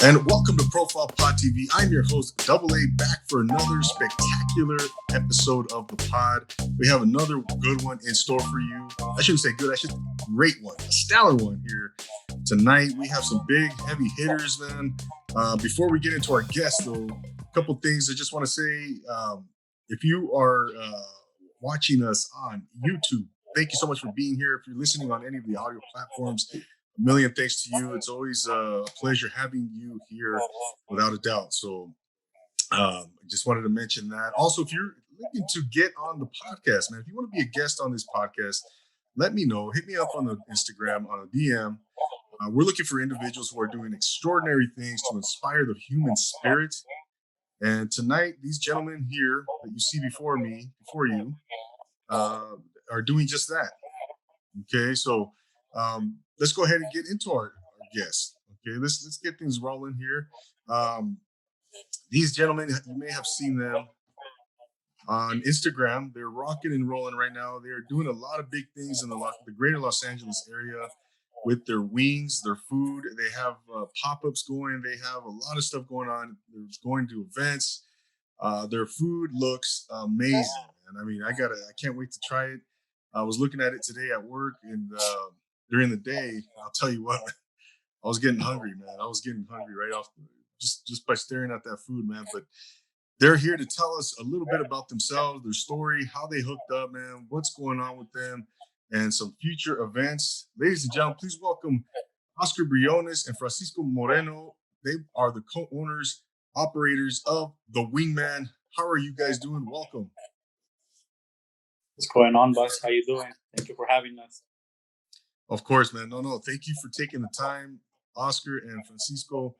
And welcome to Profile Pod TV. I'm your host, Double A, back for another spectacular episode of the pod. We have another good one in store for you. I shouldn't say good, I should great one, a stellar one here tonight. We have some big, heavy hitters, man. Before we get into our guests, though, a couple things I just want to say. If you are watching us on YouTube, thank you so much for being here. If you're listening on any of the audio platforms, a million thanks to you. It's always a pleasure having you here, without a doubt. So just wanted to mention that. Also, if you're looking to get on the podcast, man, if you want to be a guest on this podcast, let me know. Hit me up on the Instagram, on a DM. We're looking for individuals who are doing extraordinary things to inspire the human spirit. And tonight, these gentlemen here that you see before you, are doing just that. Okay, so let's go ahead and get into our guests. Okay, let's get things rolling here. These gentlemen, you may have seen them on Instagram. They're rocking and rolling right now. They're doing a lot of big things in the greater Los Angeles area with their wings, their food. They have pop-ups going. They have a lot of stuff going on. They're going to events. Their food looks amazing, and I mean, I can't wait to try it. I was looking at it today at work, and during the day, I'll tell you what, I was getting hungry, man. I was getting hungry right off, just by staring at that food, man. But they're here to tell us a little bit about themselves, their story, how they hooked up, man, what's going on with them, and some future events. Ladies and gentlemen, please welcome Oscar Briones and Francisco Moreno. They are the co-owners, operators of The Wingman. How are you guys doing? Welcome. What's going on, boss? How you doing? Thank you for having us. Of course, man. No. Thank you for taking the time, Oscar and Francisco.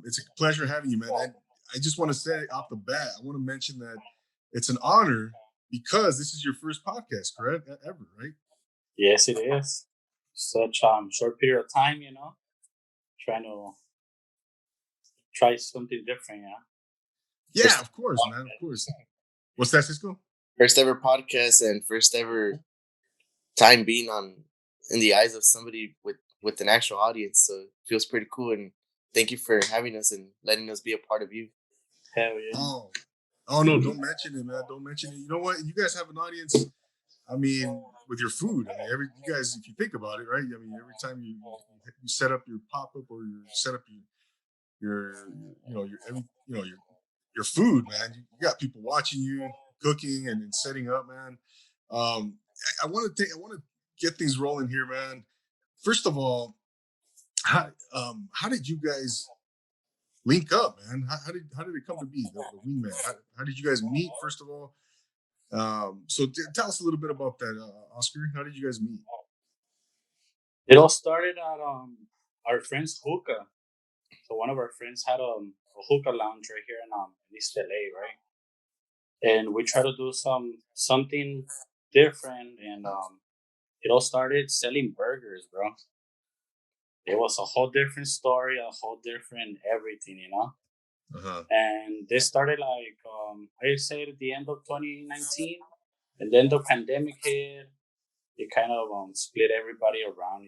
It's a pleasure having you, man. I just want to say off the bat, I want to mention that it's an honor because this is your first podcast, correct? Ever, right? Yes, it is. Such short period of time, trying to try something different, Yeah, of course, man. Of course. What's that, Cisco? First ever podcast and first ever time being in the eyes of somebody with an actual audience. So it feels pretty cool. And thank you for having us and letting us be a part of you. Hell yeah. Oh no, don't mention it, man. Don't mention it. You know what? You guys have an audience. I mean, with your food. I mean, you guys, if you think about it, right? I mean, every time you set up your pop up or you set up your food, man. You got people watching you cooking and setting up, man. I want to get things rolling here, man. First of all, how did you guys link up, man? How did it come to be, the Wingman? How did you guys meet? First of all, so tell us a little bit about that, Oscar. How did you guys meet? It all started at our friend's hookah. So one of our friends had a hookah lounge right here in East LA, right? And we tried to do something different, and it all started selling burgers, bro. It was a whole different story, a whole different everything, Uh-huh. And this started like I say at the end of 2019, and then the pandemic hit. It kind of split everybody around,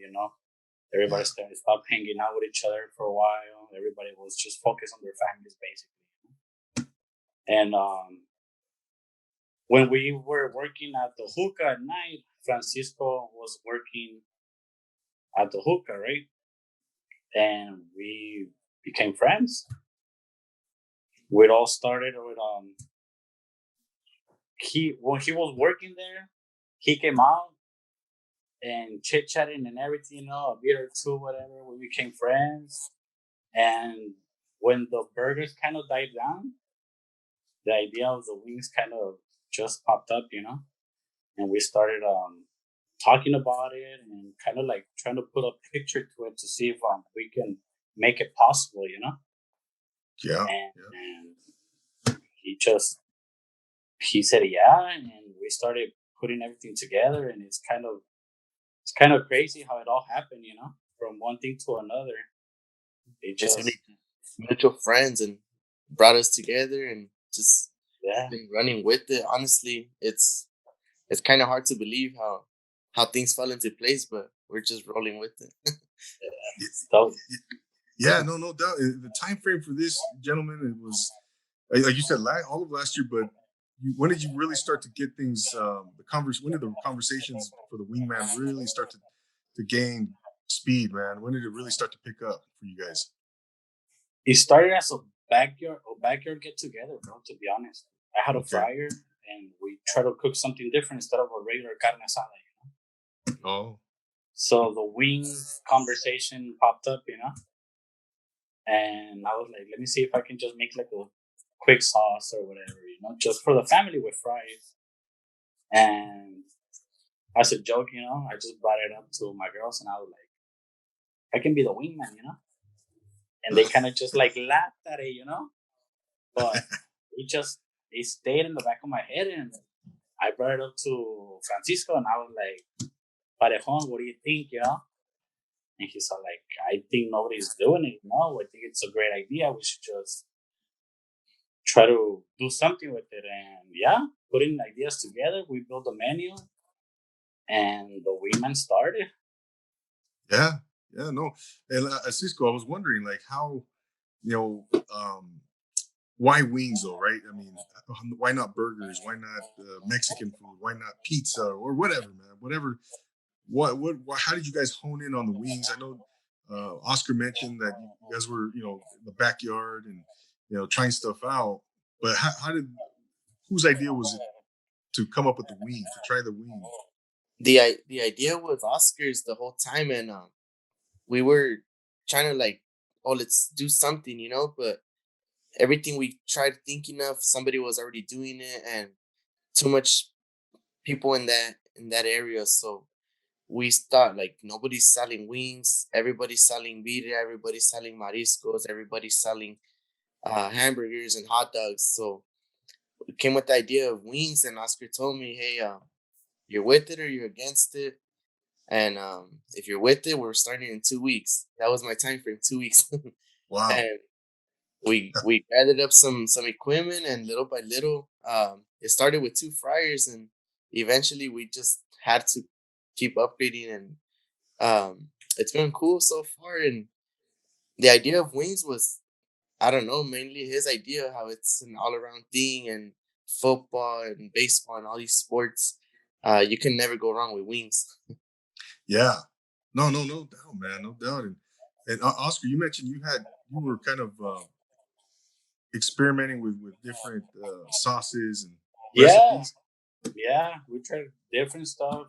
Everybody stopped hanging out with each other for a while. Everybody was just focused on their families, basically. And when we were working at the hookah at night, Francisco was working at the hookah, right? And we became friends. We all started with when he was working there, he came out and chit chatting and everything, a beer or two, whatever. We became friends, and when the burgers kind of died down, the idea of the wings kind of just popped up, and we started talking about it and kind of like trying to put a picture to it to see if we can make it possible, Yeah. And he said yeah, and we started putting everything together, and it's kind of crazy how it all happened, from one thing to another. It just mutual friends and brought us together and just been running with it. Honestly, it's kind of hard to believe how things fell into place, but we're just rolling with it. Yeah, no doubt. The time frame for this, gentlemen, it was like you said, all of last year. But when did you really start to get things? When did the conversations for the wingman really start to gain speed, man? When did it really start to pick up for you guys? It started as a backyard get together, bro. To be honest, I had a Okay. fryer, and we tried to cook something different instead of a regular carne asada. Oh, So the wing conversation popped up, and I was like, let me see if I can just make like a quick sauce or whatever, just for the family with fries. And as a joke, I just brought it up to my girls, and I was like, I can be the wingman. And they kind of just like laughed at it. But it stayed in the back of my head, and I brought it up to Francisco, and I was like, Parejon, what do you think? And he's all like, I think nobody's doing it. No, I think it's a great idea. We should just try to do something with it. And yeah, putting ideas together, we built a menu, and the women started. yeah, no. And Cisco, I was wondering, like, how, you know, why wings though, right? I mean, why not burgers? Why not Mexican food? Why not pizza or whatever, man? Whatever. What? How did you guys hone in on the wings? I know Oscar mentioned that you guys were, in the backyard and trying stuff out. But whose idea was it to come up with the wing, to try the wing? The idea was Oscars the whole time, and we were trying to like, oh, let's do something, but everything we tried thinking of, somebody was already doing it, and too much people in that area. So we start like nobody's selling wings, everybody's selling birria, everybody's selling mariscos, everybody's selling hamburgers and hot dogs. So we came with the idea of wings, and Oscar told me, hey, you're with it or you're against it. And if you're with it, we're starting in 2 weeks. That was my time frame, 2 weeks. Wow. And we added up some equipment, and little by little, it started with 2 fryers, and eventually we just had to keep upgrading, and it's been cool so far. And the idea of wings was, I don't know, mainly his idea, how it's an all-around thing, and football and baseball and all these sports, you can never go wrong with wings. Yeah. No doubt, man, no doubt. And Oscar, you mentioned you were kind of experimenting with different sauces and Yeah, recipes. yeah. We tried different stuff,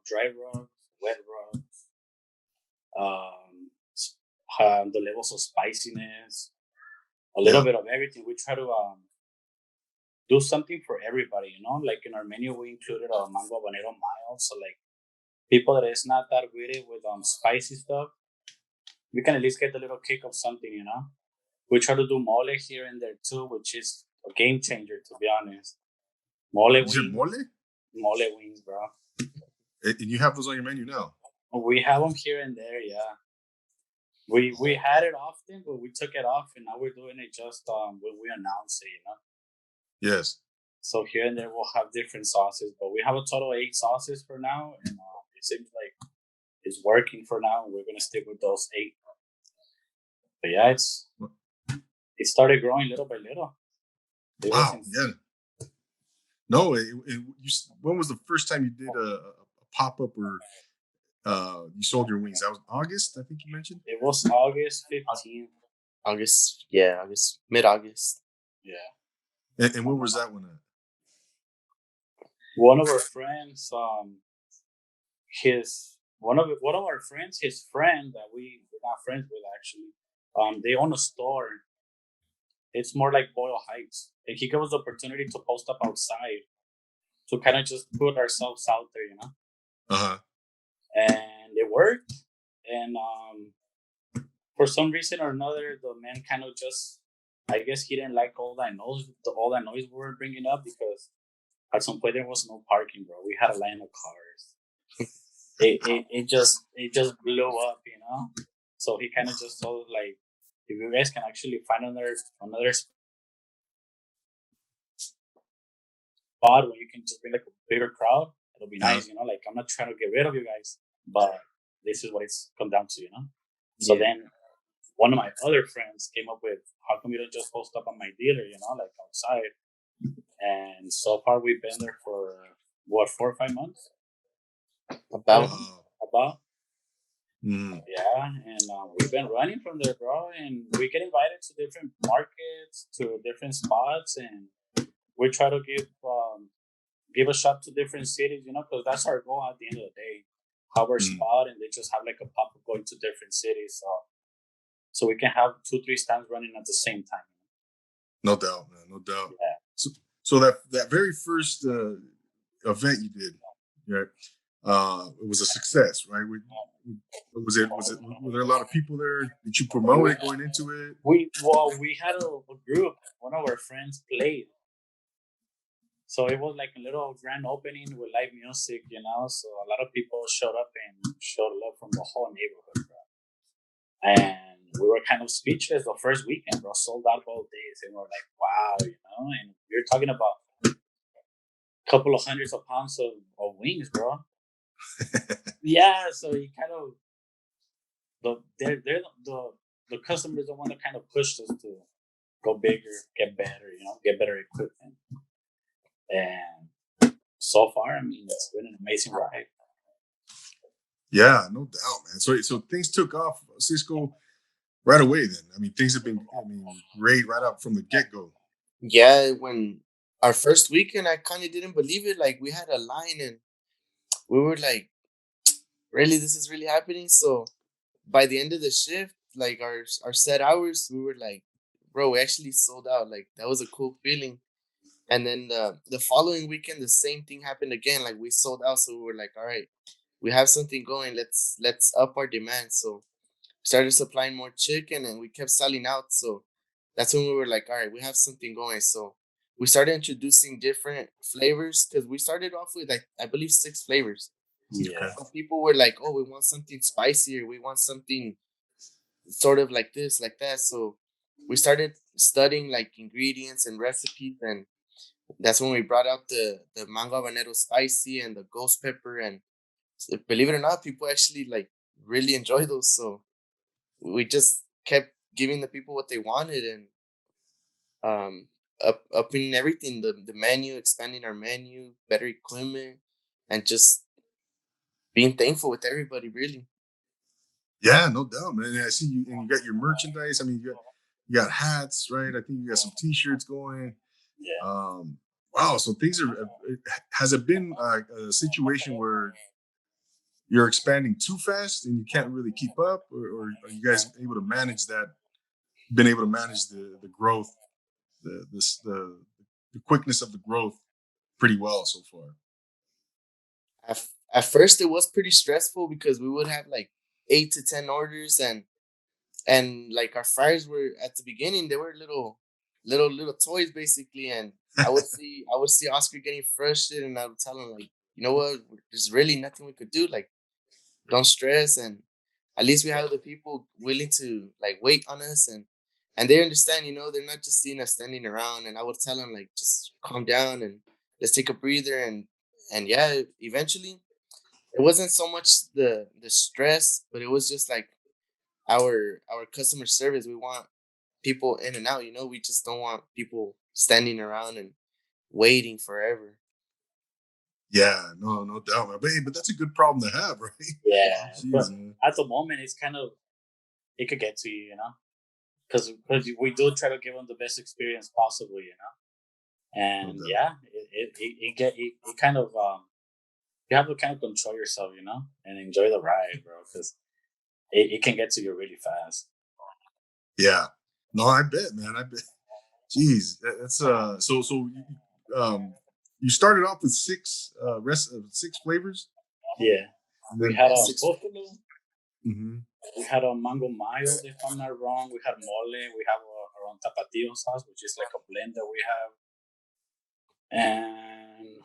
dry rubs, wet rubs, the levels of spiciness, a little Yeah. bit of everything. We try to do something for everybody. Like in our menu, we included a mango habanero mild. So like people that is not that greedy with spicy stuff, we can at least get a little kick of something. We try to do mole here and there too, which is a game changer, to be honest. Mole You said wings, mole? mole wings, bro. And you have those on your menu now? We have them here and there, yeah. We had it often, but we took it off, and now we're doing it just when we announce it. Yes. So here and there we'll have different sauces, but we have a total of 8 sauces for now, and it seems like it's working for now, and we're gonna stick with those 8. But yeah, it started growing little by little. It Wow. wasn't. Yeah. No. When was the first time you did a pop up or you sold your wings? That was August, I think you mentioned. It was August 15th. August, yeah, mid-August. Yeah. And when was that one at? One of our friends, one of our friends, his friend that we're not friends with actually, they own a store. It's more like Boyle Heights, and he gave us the opportunity to post up outside to kind of just put ourselves out there. Uh-huh. And it worked. And for some reason or another, the man kind of just, I guess he didn't like all that noise we were bringing up, because at some point there was no parking, bro. We had a line of cars. it just blew up. So he kind of just told us, like, if you guys can actually find another spot where you can just bring like a bigger crowd, it'll be nice. Like, I'm not trying to get rid of you guys, but this is what it's come down to. So Yeah. then one of my other friends came up with, how come you don't just post up on my dealer, like outside? And so far we've been there for 4 or 5 months. About About. Yeah, and we've been running from there, bro. And we get invited to different markets, to different spots, and we try to give a shot to different cities, because that's our goal at the end of the day. Have our spot, and they just have like a pop up going to different cities, so we can have 2-3 stands running at the same time. No doubt, man. No doubt. Yeah. So that very first event you did, right? It was a success, right? Were there a lot of people there? Did you promote it going into it? We had a group. One of our friends played, so it was like a little grand opening with live music, So a lot of people showed up and showed love from the whole neighborhood, bro. And we were kind of speechless the first weekend, bro. Sold out both days, and we're like, wow, And we were talking about a couple of hundreds of pounds of wings, bro. Yeah, so you kind of they're the customers the one that kind of pushed us to go bigger, get better, get better equipment. And so far, I mean, it's been an amazing ride. Yeah, no doubt, man. So things took off, Cisco, right away. Then, I mean, things have been, great right up from the get go. Yeah, when our first weekend, I kind of didn't believe it. Like, we had a line, and we were like, really, this is really happening? So by the end of the shift, like our set hours, we were like, bro, we actually sold out. Like, that was a cool feeling. And then the following weekend, the same thing happened again. Like, we sold out, so we were like, all right, we have something going. Let's up our demand. So started supplying more chicken, and we kept selling out. So that's when we were like, all right, we have something going. So we started introducing different flavors, because we started off with, like, I believe 6 flavors. Yeah. So people were like, oh, we want something spicier. We want something sort of like this, like that. So we started studying like ingredients and recipes, and that's when we brought out the mango habanero spicy and the ghost pepper. And believe it or not, people actually like really enjoy those. So we just kept giving the people what they wanted, and upping everything, the menu, expanding our menu, better equipment, and just being thankful with everybody, really. Yeah, no doubt, man. I see you, and you got your merchandise. I mean, you got hats, right? I think you got some T-shirts going. Yeah. Wow. So things are. Has it been a situation where you're expanding too fast and you can't really keep up, or are you guys able to manage that? Been able to manage the growth, the quickness of the growth pretty well so far. At first, it was pretty stressful, because we would have like 8 to 10 orders, and like our fryers were at the beginning, they were little toys basically. And I would see Oscar getting frustrated, and I would tell him, like, you know what, there's really nothing we could do. Like, don't stress, and at least we have the people willing to like wait on us, and they understand. They're not just seeing us standing around. And I would tell them, like, just calm down and let's take a breather. And yeah, eventually it wasn't so much the stress, but it was just like our customer service. We want people in and out. We just don't want people standing around and waiting forever. Yeah, no doubt, man. But that's a good problem to have, right? Yeah. Jeez, but man. at the moment, it's kind of, it could get to you, because we do try to give them the best experience possible, and No doubt. yeah, it kind of you have to kind of control yourself, and enjoy the ride, bro, because it can get to you really fast. Yeah. No, I bet, man. I bet. Jeez, that's so you started off with 6 flavors. Yeah. And We then had a buffalo. Mm-hmm. We had a mango mayo, if I'm not wrong. We had mole. We have our own tapatio sauce, which is like a blend that we have, and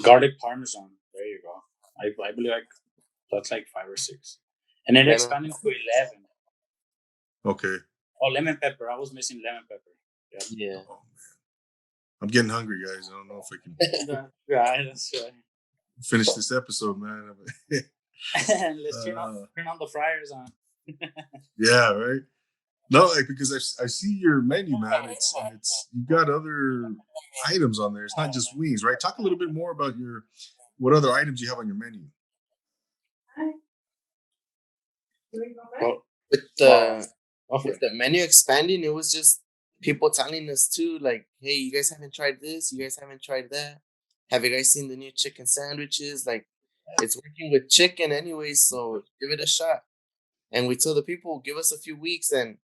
garlic parmesan. There you go. I believe that's like 5 or 6, and then expanding to 11. Okay. Oh, lemon pepper. I was missing lemon pepper. Yeah. Oh man, I'm getting hungry, guys. I don't know if I can That's right. That's right. finish this episode, man. Let's turn on the fryers on. Yeah, right. No, like because I see your menu, man. It's you got other items on there. It's not just wings, right? Talk a little bit more about what other items you have on your menu. Well, with the menu expanding, it was just people telling us too, like, hey, you guys haven't tried this, you guys haven't tried that. Have you guys seen the new chicken sandwiches? Like, it's working with chicken anyways, so give it a shot. And we told the people, give us a few weeks, and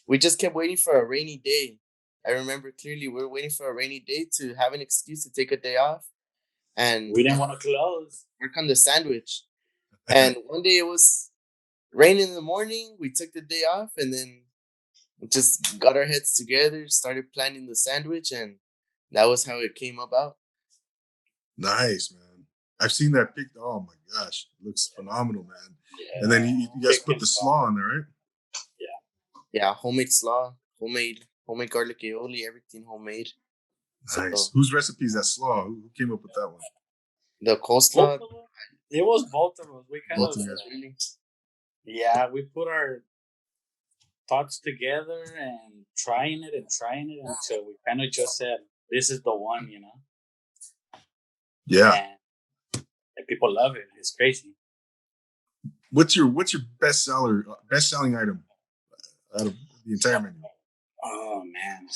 we just kept waiting for a rainy day. I remember clearly we were waiting for a rainy day to have an excuse to take a day off and We didn't want to close. work on the sandwich. And one day it was raining in the morning. We took the day off and then just got our heads together, started planning the sandwich, and that was how it came about. Nice, man. I've seen that pic. Oh my gosh, it looks phenomenal, man. Yeah. And then you guys put the slaw on there, right? Yeah, homemade slaw, homemade garlic aioli, everything homemade. Nice. So, Whose recipe is that slaw? Who came up with that one? the coleslaw. It was both of us. We kind Both of, of you guys. Really? yeah, we put our thoughts together and trying it until we kind of just said, this is the one, you know? Yeah. And people love it. It's crazy. What's your best selling item out of the entire menu? Oh, man.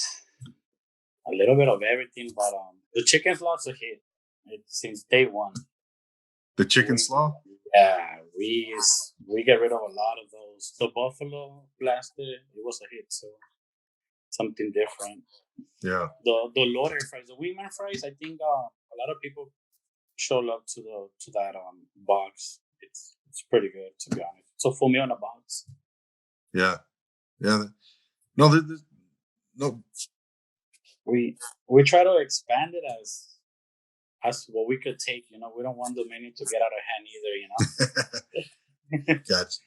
A little bit of everything, but the chicken slaw's a hit. Since day one. The chicken slaw? Yeah, we get rid of a lot of those. The buffalo blaster, it was a hit, so something different. Yeah. The loaded fries, the wingman fries, I think a lot of people show love to that box. It's pretty good, to be honest. So for me on a box. Yeah. Yeah. No, no. We try to expand it as what we could take, you know. We don't want the menu to get out of hand either, you know. Gotcha.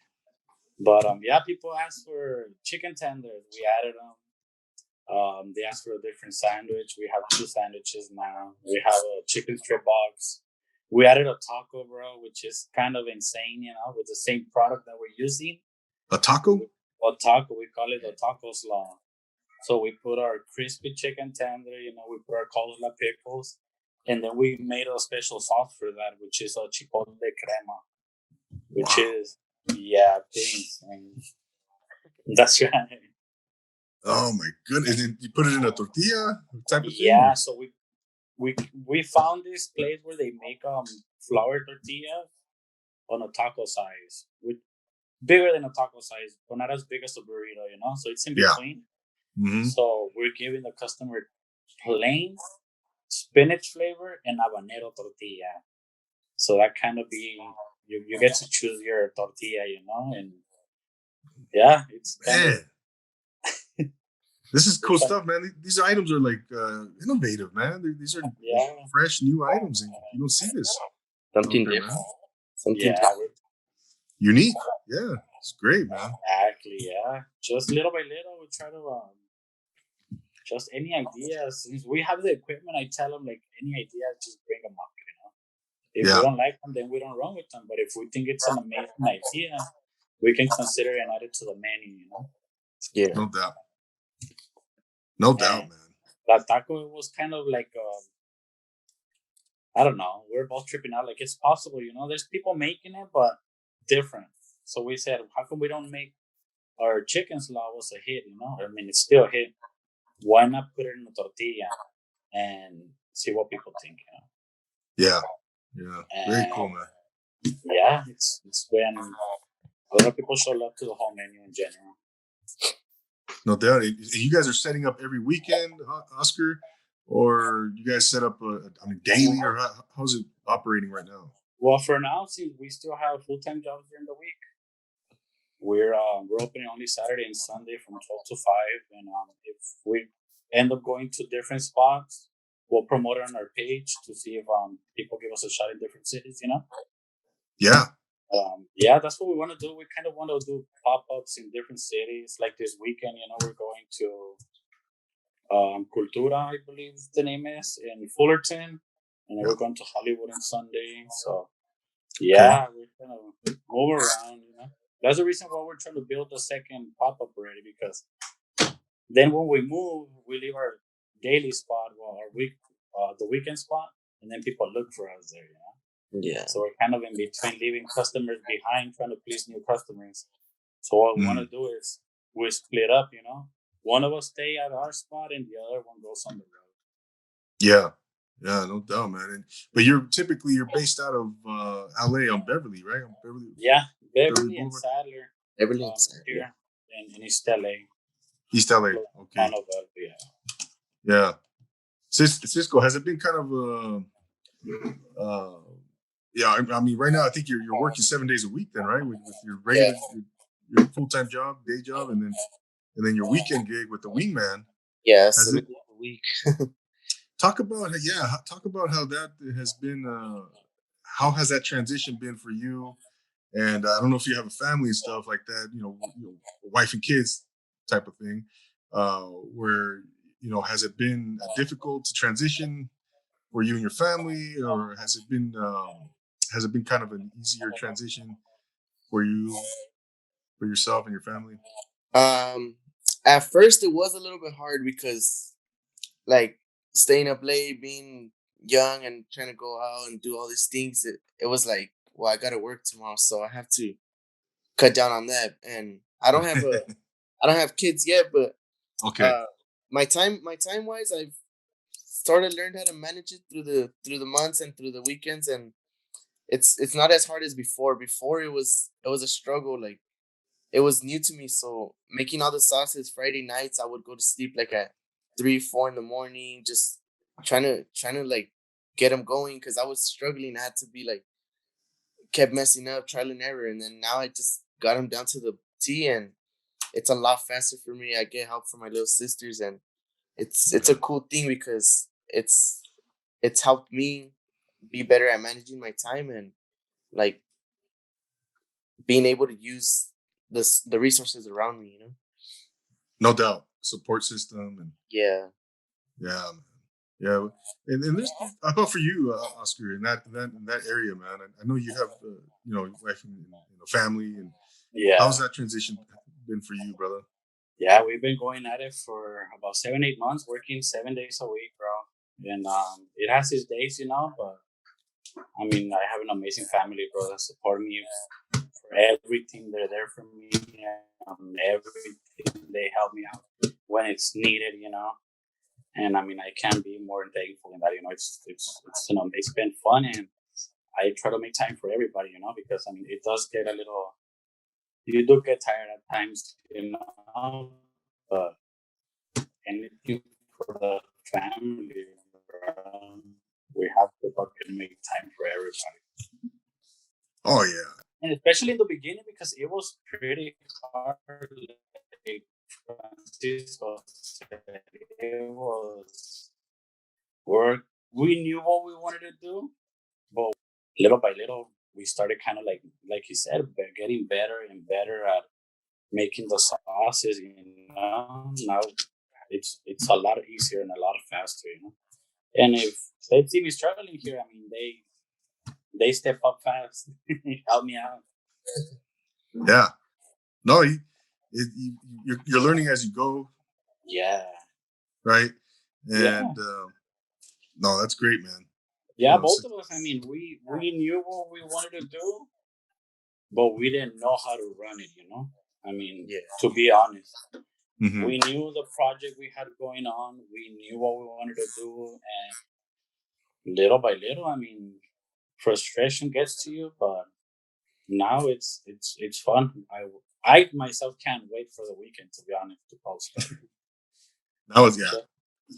But yeah, people ask for chicken tenders. We added them. They asked for a different sandwich. We have 2 sandwiches now. We have a chicken strip box. We added a taco, bro, which is kind of insane, you know, with the same product that we're using. A taco? A taco, we call it a taco slaw. So we put our crispy chicken tender, you know, we put our coleslaw pickles, and then we made a special sauce for that, which is a chipotle crema, which is, yeah, insane. That's right. Oh my goodness! You put it in a tortilla type of thing? Yeah, so we found this place where they make flour tortilla on a taco size, with bigger than a taco size, but not as big as a burrito, you know. So it's in between. Mm-hmm. So we're giving the customer plain spinach flavor and habanero tortilla. So that kind of you get to choose your tortilla, you know, and yeah, it's kind of. This is cool stuff, man. These items are like innovative, man. These are fresh, new items, and you don't see this. Something different. Something unique. Yeah, it's great, man. Exactly. Yeah, just little by little, we try to just any ideas. Since we have the equipment, I tell them like any ideas, just bring them up. You know, if we don't like them, then we don't run with them. But if we think it's an amazing idea, we can consider and add it to the menu. You know. Yeah. No doubt. No doubt, man. That taco was kind of like, I don't know. We're both tripping out. Like, it's possible, you know. There's people making it, but different. So we said, how come we don't make our chicken slaw was a hit, you know? I mean, it's still a hit. Why not put it in a tortilla and see what people think, you know? Yeah. Very cool, man. Yeah, it's been a lot of people show love to the whole menu in general. No doubt. You guys are setting up every weekend, Oscar, or you guys set up daily, or how's it operating right now? Well, for now, since we still have full-time jobs during the week, we're opening only Saturday and Sunday from 12 to 5. And if we end up going to different spots, we'll promote it on our page to see if people give us a shot in different cities, you know? Yeah. Yeah, that's what we want to do. We kind of want to do pop-ups in different cities. Like this weekend, you know, we're going to Cultura, I believe the name is, in Fullerton. And then we're going to Hollywood on Sunday. So, yeah, we're kind of move around, you know. That's the reason why we're trying to build a second pop-up already, because then when we move, we leave our daily spot, well, our the weekend spot, and then people look for us there, you know? Yeah. So we're kind of in between, leaving customers behind, trying to please new customers. So what we want to do is we split up, you know? One of us stay at our spot and the other one goes on the road. Yeah. Yeah, no doubt, man. But you're based out of LA on Beverly, right? On Beverly. Yeah, Beverly Beverly and Boulevard? Sadler. Beverly and Sadler, Here in East LA. East LA. Okay. Yeah. Yeah. Cisco, has it been kind of yeah, I mean, right now I think you're working 7 days a week then, right? With your regular your full-time job, day job, and then your weekend gig with the wingman. Yeah, has it, a week. talk about how that has been. How has that transition been for you? And I don't know if you have a family and stuff like that. Wife and kids type of thing. Where has it been difficult to transition for you and your family, or has it been kind of an easier transition for yourself and your family? At first it was a little bit hard because like staying up late, being young and trying to go out and do all these things, it was like, well, I gotta work tomorrow, so I have to cut down on that. And I don't have kids yet, but Okay. my time wise, I've started learned how to manage it through the months and through the weekends, and it's not as hard as before. Before it was a struggle, like it was new to me. So making all the sauces Friday nights, I would go to sleep like at 3, 4 in the morning, just trying to like get them going because I was struggling. I had to be like kept messing up, trial and error, and then now I just got them down to the T, and it's a lot faster for me. I get help from my little sisters, and it's a cool thing because it's helped me be better at managing my time and like being able to use the resources around me, you know. No doubt, support system and Yeah, yeah, man. Yeah, and there's how about for you, Oscar, in that area, man. I know you have wife and family, and Yeah. how's that transition been for you, brother? Yeah, we've been going at it for about 7, 8 months, working 7 days a week, bro. And it has its days, you know, but I mean, I have an amazing family, bro, that support me for everything. They're there for me, everything. They help me out when it's needed, you know. And I mean, I can't be more thankful in that, you know. It's been fun, and I try to make time for everybody, you know, because I mean, it does get a little. You do get tired at times, you know, but anything for the family, we have to fucking make time for everybody. Oh yeah, And especially in the beginning, because it was pretty hard. Like Francisco said, it was work. We knew what we wanted to do, but little by little, we started kind of like you said, getting better and better at making the sauces. You know, now it's a lot easier and a lot faster. You know, and if they see me struggling here, I mean they step up fast, help me out. yeah. No, you're learning as you go. Yeah. Right. And no, that's great, man. Yeah, both of us. I mean, we knew what we wanted to do, but we didn't know how to run it. You know, I mean, to be honest, we knew the project we had going on. We knew what we wanted to do, and little by little, I mean, frustration gets to you. But now it's fun. I myself can't wait for the weekend, to be honest, to post. That was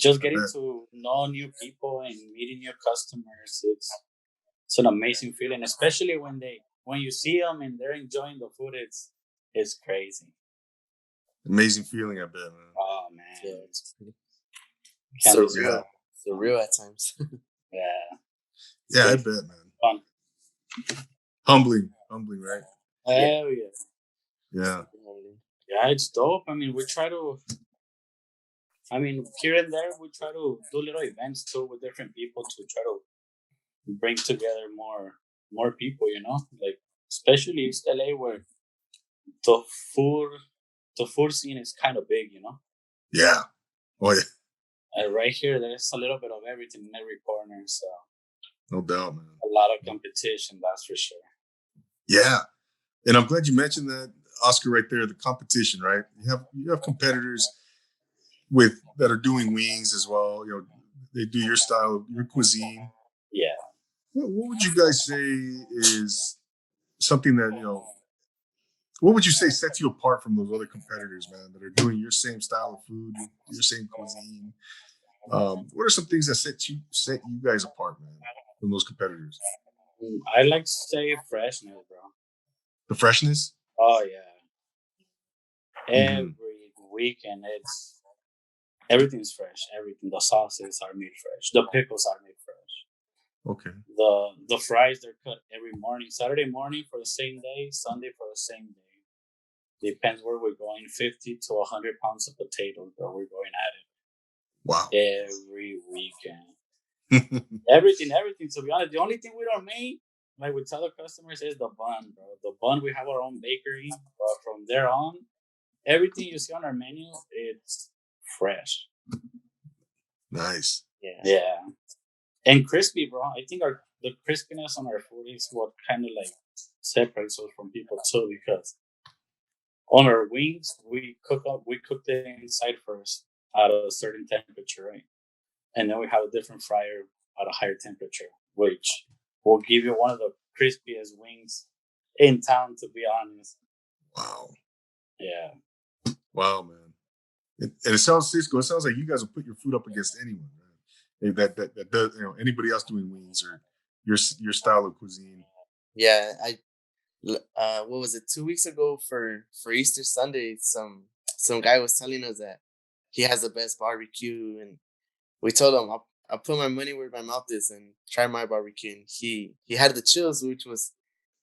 just getting to know new people and meeting new customers. It's an amazing feeling, especially when you see them and they're enjoying the food. It's crazy. Amazing feeling, I bet, man. Oh man, yeah, it's surreal. Surreal at times. Yeah, I bet, man. Fun. Humbling, right? Hell yeah. Yeah. Yeah, it's dope. I mean, here and there, we try to do little events too with different people to try to bring together more people, you know, like especially East LA, where the food scene is kind of big, you know. Yeah. Oh yeah. Right here, there's a little bit of everything in every corner, so No doubt, man. a lot of competition, that's for sure. Yeah. And I'm glad you mentioned that, Oscar, right there, the competition, right? You have competitors that are doing wings as well. They do your style, your cuisine. Yeah. What would you guys say is something that, what would you say sets you apart from those other competitors, man, that are doing your same style of food, your same cuisine? What are some things that set you guys apart, man, from those competitors? I like to say freshness, bro. The freshness? Oh yeah. Mm-hmm. Every weekend, everything's fresh. Everything. The sauces are made fresh. The pickles are made fresh. Okay. The fries, they're cut every morning. Saturday morning for the same day. Sunday for the same day. Depends where we're going. 50 to 100 pounds of potatoes, bro. We're going at it. Wow. Every weekend. everything. To be honest, the only thing we don't make, like we tell the customers, is the bun, bro. The bun, we have our own bakery, but from there on, everything you see on our menu, it's fresh. Nice. Yeah. And crispy, bro. I think the crispiness on our food is what kind of like separates us from people too, because on our wings, we cook the inside first at a certain temperature, right? And then we have a different fryer at a higher temperature, which will give you one of the crispiest wings in town, to be honest. Wow. Yeah. Wow, man. And it sounds, Cisco, it sounds like you guys will put your food up against anyone, man. That does, anybody else doing wings or your style of cuisine. Yeah, what was it, 2 weeks ago for Easter Sunday, some guy was telling us that he has the best barbecue, and we told him I'll put my money where my mouth is and try my barbecue. And he had the chills, which was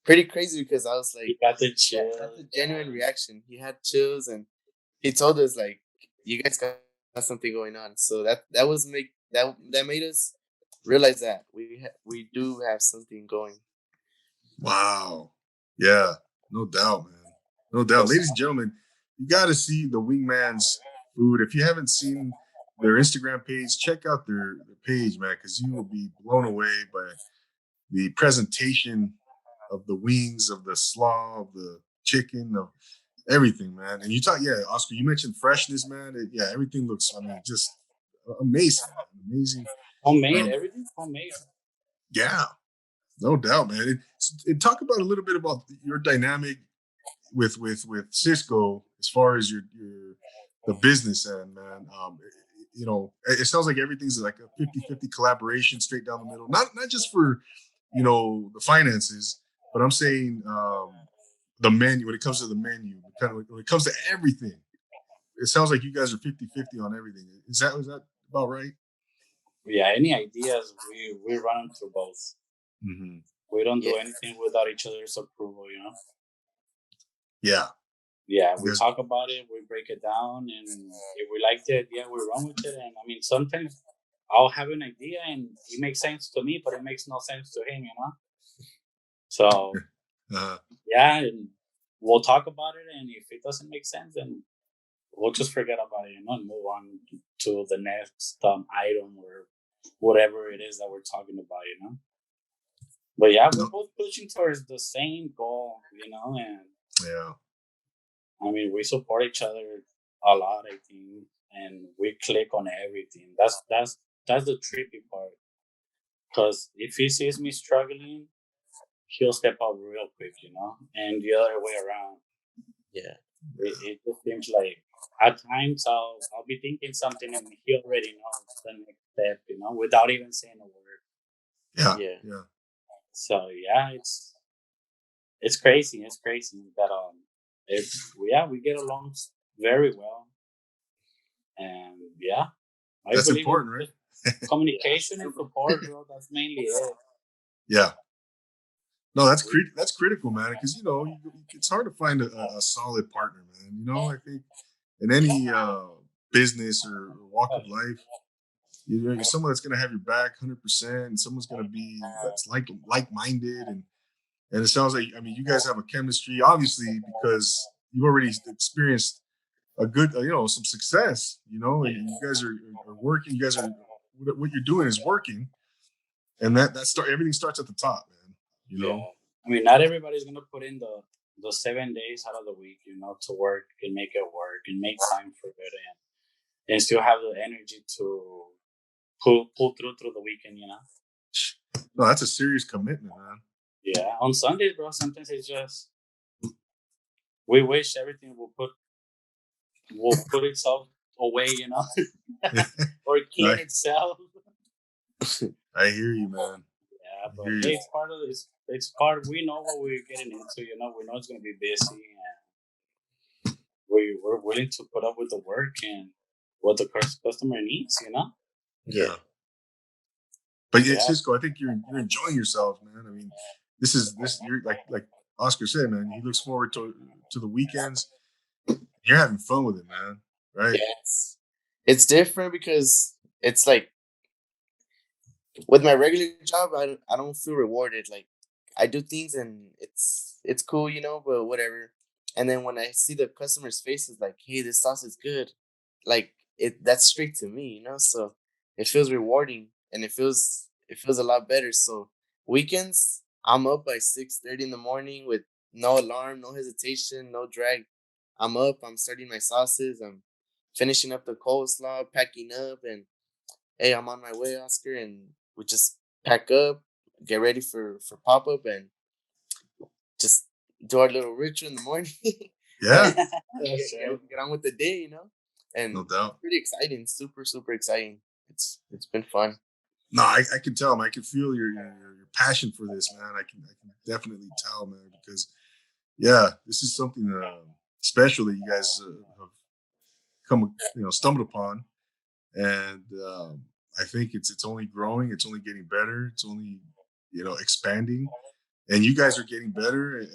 pretty crazy because I was like, He got the chills. That's a genuine reaction. He had chills, and he told us like, you guys got something going on. So that made us realize that we do have something going. Wow. Yeah, no doubt, man. No doubt. Ladies and gentlemen, you got to see the Wingman's food. If you haven't seen their Instagram page, check out their page, man, because you will be blown away by the presentation of the wings, of the slaw, of the chicken, of everything, man. And Oscar, you mentioned freshness, man. Everything looks, just amazing, man. Amazing. Homemade, everything homemade. Yeah. No doubt, man. And talk about a little bit about your dynamic with Cisco as far as the business end, man. It sounds like everything's like a 50-50 collaboration straight down the middle. Not just for, the finances, but I'm saying the menu, when it comes to the menu, when it comes to everything, it sounds like you guys are 50-50 on everything. Is that about right? Yeah, any ideas, we run them through both. Mm-hmm. We don't do anything without each other's approval, Yeah. Yeah, we talk about it, we break it down, and if we like the idea, we run with it. And sometimes I'll have an idea and it makes sense to me, but it makes no sense to him, So, yeah, and we'll talk about it, and if it doesn't make sense, then we'll just forget about it, and move on to the next item or whatever it is that we're talking about, But yeah, we're both pushing towards the same goal, and yeah. We support each other a lot, I think, and we click on everything. That's the tricky part. Because if he sees me struggling, he'll step up real quick, and the other way around. Yeah. It just seems like at times I'll be thinking something and he already knows the next step, without even saying a word. Yeah. So yeah, it's crazy. It's crazy that we get along very well, and that's important, right? Communication and support, bro. That's mainly it. Yeah. No, that's critical, man. Because it's hard to find a solid partner, man. I think in any business or walk of life, you're someone that's going to have your back 100%, and someone's going to be that's like-minded, and it sounds like you guys have a chemistry, obviously, because you've already experienced a good, some success. And you guys are working. You guys are what you're doing is working, and that everything starts at the top, man. I mean, not everybody's gonna put in the 7 days out of the week, to work and make it work and make time for it and still have the energy to pull through the weekend, No, that's a serious commitment, man. Yeah, on Sundays, bro. Sometimes it's just we wish everything will put itself away, or clean itself. I hear you, man. Yeah, but it's part of this. It's part. We know what we're getting into. We know it's going to be busy, and we're willing to put up with the work and what the customer needs. Yeah. But Cisco, I think you're enjoying yourself, man. I mean, you're like Oscar said, man. He looks forward to the weekends. You're having fun with it, man. Right? Yes. It's different because it's like with my regular job, I don't feel rewarded. Like I do things and it's cool, but whatever. And then when I see the customer's faces, like, hey, this sauce is good, like that's straight to me, So it feels rewarding and it feels a lot better. So weekends, I'm up by 6:30 in the morning with no alarm, no hesitation, no drag. I'm up. I'm starting my sauces. I'm finishing up the coleslaw, packing up, and hey, I'm on my way, Oscar, and we just pack up, get ready for pop up, and just do our little ritual in the morning. Yeah. Get on with the day, And no doubt. Pretty exciting, super super exciting. It's been fun. No, I can tell, man. I can feel your passion for this, man. I can definitely tell, man, because this is something special that you guys have come, stumbled upon, and I think it's only growing. It's only getting better. It's only expanding, and you guys are getting better at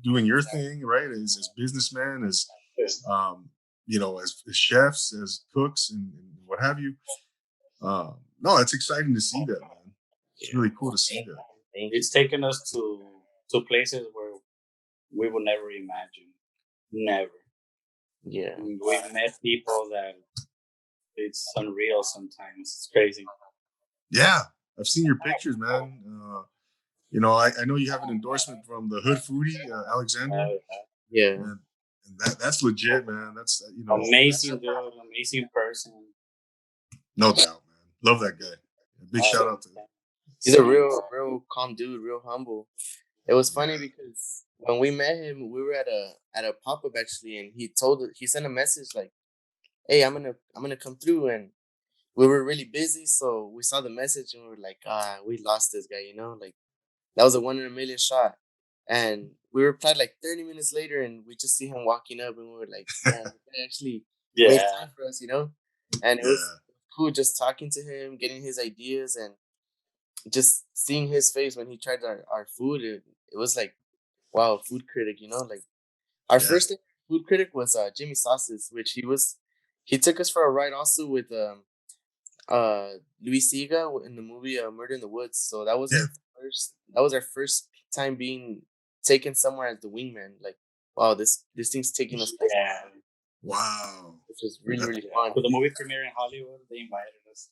doing your thing, right? As businessmen, as as chefs, as cooks, and what have you. No, it's exciting to see that, man. It's really cool to see that. It's taken us to places where we would never imagine. Never. Yeah. We've met people that it's unreal sometimes. It's crazy. Yeah. I've seen your pictures, man. I know you have an endorsement from the Hood Foodie, Alexander. Yeah. And that's legit, man. That's amazing dude, amazing person. No doubt, man. Love that guy. Big shout out to him. He's a real calm dude, real humble. It was funny because when we met him, we were at a pop up actually, and he sent a message like, "Hey, I'm gonna come through," and we were really busy, so we saw the message and we were like, we lost this guy, like that was a 1 in a million shot. And we replied like 30 minutes later, and we just see him walking up, and we were like, man, he actually made time for us, And it was cool just talking to him, getting his ideas, and just seeing his face when he tried our food. It was like, wow, food critic, like our first food critic was Jimmy Sauces, which he took us for a ride also with Luis Siga in the movie Murder in the Woods. So that was our first time being taken somewhere as the wingman. Like, wow, this thing's taking us. Yeah. Wow. Which was really fun. For the movie premiere in Hollywood, they invited us.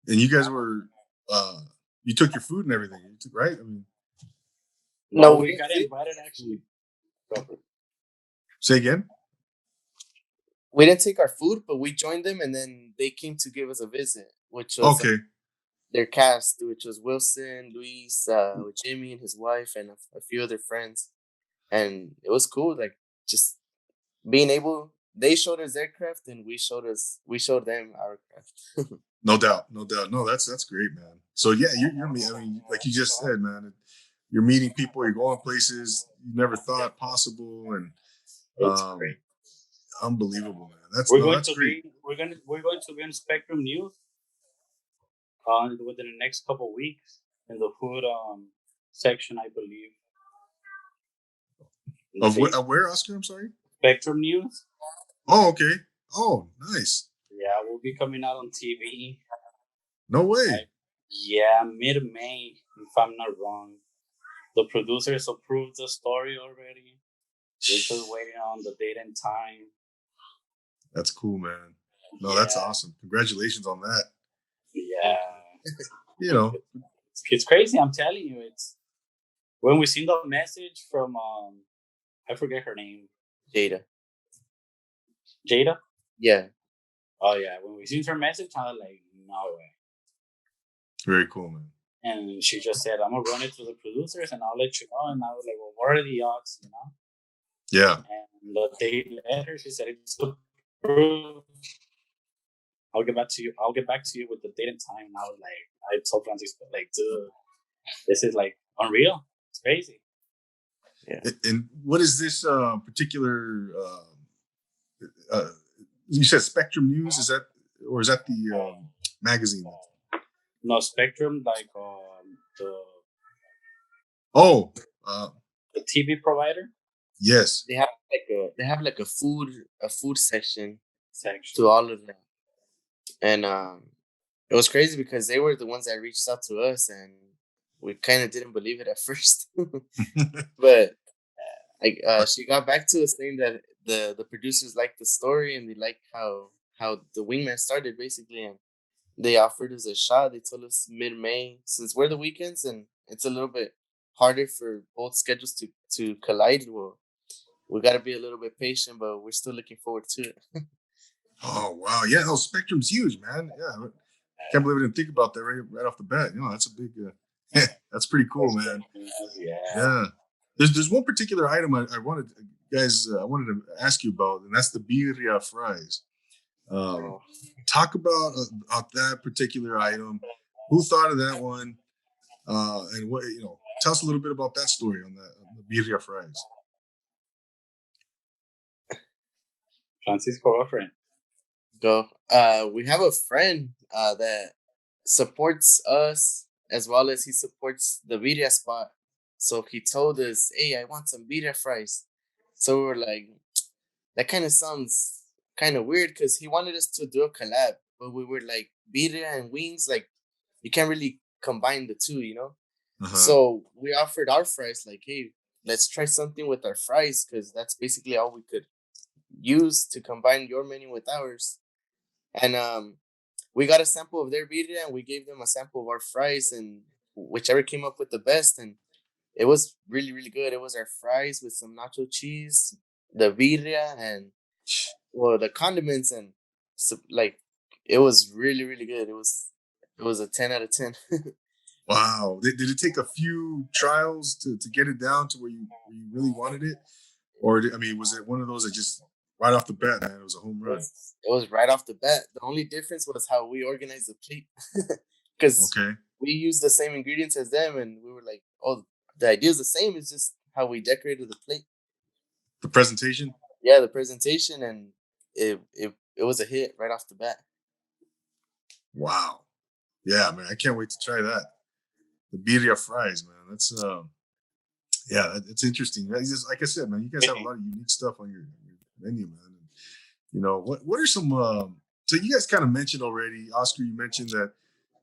And you guys were you took your food and everything, right? I mean, no, we got invited actually. Say again? We didn't take our food, but we joined them, and then they came to give us a visit, which was their cast, which was Wilson, Luis, Jimmy and his wife, and a few other friends. And it was cool, like just being able. They showed us their craft, and we showed them our craft. No doubt. No, that's great, man. So you're I mean, like you just said, man, you're meeting people, you're going places you never thought possible, and it's great. Unbelievable, man. That's great. We're going to be on Spectrum News within the next couple of weeks in the food section, I believe. Of where, Oscar? I'm sorry. Spectrum News. Oh, okay. Oh, nice. Yeah, we'll be coming out on TV. No way. Mid-May, if I'm not wrong. The producers approved the story already. We're just waiting on the date and time. That's cool, man. No, Yeah. that's awesome. Congratulations on that. Yeah. You know, It's crazy. I'm telling you, it's when we seen the message from I forget her name, Jada. Jada. Yeah. Oh yeah, when we seen her message, I was like, no way. very cool, man. And she just said, I'm gonna run it to the producers and I'll let you know. And I was like, well, what are the odds, you know? Yeah. And the day later, she said it's approved. I'll get back to you. I'll get back to you with the date and time. And I was like, I told Francisco, like, dude, this is like unreal. It's crazy. Yeah. And what is this particular? You said Spectrum News. Is that, or is that the magazine? No, Spectrum, like Oh, the TV provider yes. They have like a food section section. to all of them. And it was crazy because they were the ones that reached out to us, and we kind of didn't believe it at first. But she got back to us saying that the producers liked the story and they liked how the wingman started, basically, and they offered us a shot. They told us mid-May, since we're the weekends and it's a little bit harder for both schedules to collide. Well, we got to be a little bit patient, but we're still looking forward to it. Oh wow, yeah. No, Spectrum's huge, man. Yeah, can't believe I didn't think about that right off the bat. You know, that's a big. That's pretty cool, man. Yeah. There's one particular item I wanted, guys. I wanted to ask you about, and that's the birria fries. Talk about that particular item. Who thought of that one? And what, tell us a little bit about that story on the birria fries. Francisco, our friend. Go. We have a friend that supports us as well as he supports the birria spot. So he told us, "Hey, I want some birria fries." So we were like, that kind of sounds kind of weird because he wanted us to do a collab, but we were like, birria and wings, like you can't really combine the two, you know. So we offered our fries, like, hey, let's try something with our fries because that's basically all we could use to combine your menu with ours. And we got a sample of their birria and we gave them a sample of our fries, and whichever came up with the best. And it was really, really good. It was our fries with some nacho cheese, the birria, and the condiments, and so, like, it was really, really good. It was a 10 out of 10. Wow. Did it take a few trials to get it down to where you really wanted it? Or, was it one of those that just right off the bat, man, it was a home run? It was right off the bat. The only difference was how we organized the plate. Because we used the same ingredients as them, and we were like, oh, the idea is the same. It's just how we decorated the plate. The presentation? Yeah, the presentation, and it was a hit right off the bat. Wow. Yeah, man, I can't wait to try that. The birria fries, man. That's it's interesting. It's just, like I said, man, you guys have a lot of unique stuff on your menu, man. And, what are some? So you guys kind of mentioned already, Oscar. You mentioned that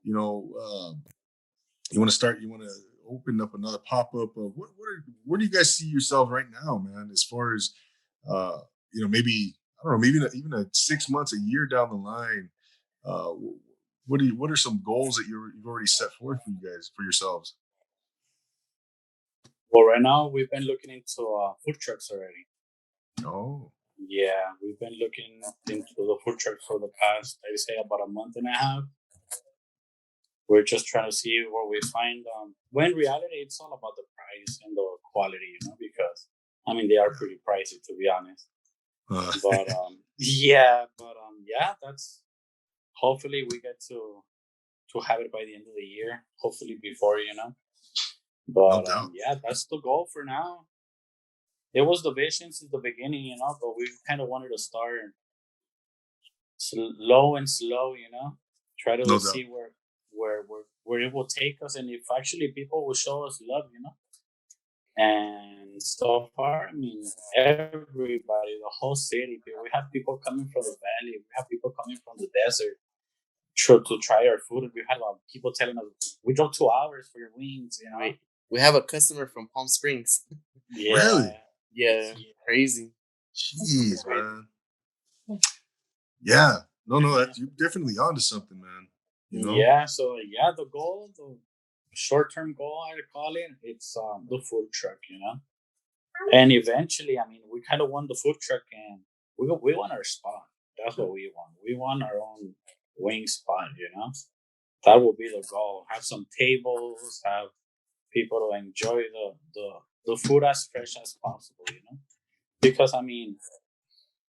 you want to open up another pop up. Where do you guys see yourself right now, man? As far as maybe I don't know, maybe even a 6 months, a year down the line. What are some goals that you've already set forth for you guys, for yourselves? Well, right now we've been looking into food trucks already. Oh. Yeah, we've been looking into the food trucks for the past, I'd say, about a month and a half. We're just trying to see what we find. When in reality, it's all about the price and the quality, because they are pretty pricey, to be honest. But yeah, that's hopefully we get to have it by the end of the year. Hopefully before, But that's the goal for now. It was the vision since the beginning, but we kind of wanted to start slow and slow, try to see where it will take us, and if actually people will show us love, And so far, everybody, the whole city, we have people coming from the valley, we have people coming from the desert to try our food. We had people telling us, we drove 2 hours for your wings, We have a customer from Palm Springs. Yeah. Really? Yeah, crazy. Jeez, man. Yeah. No, that you're definitely onto something, man. You know? Yeah, so yeah, the goal, the short-term goal, I call it, it's the food truck, and eventually, I mean, we kind of want the food truck, and we want our spot. That's what we want. We want our own wing spot, That will be the goal. Have some tables, have people to enjoy the food as fresh as possible, Because I mean,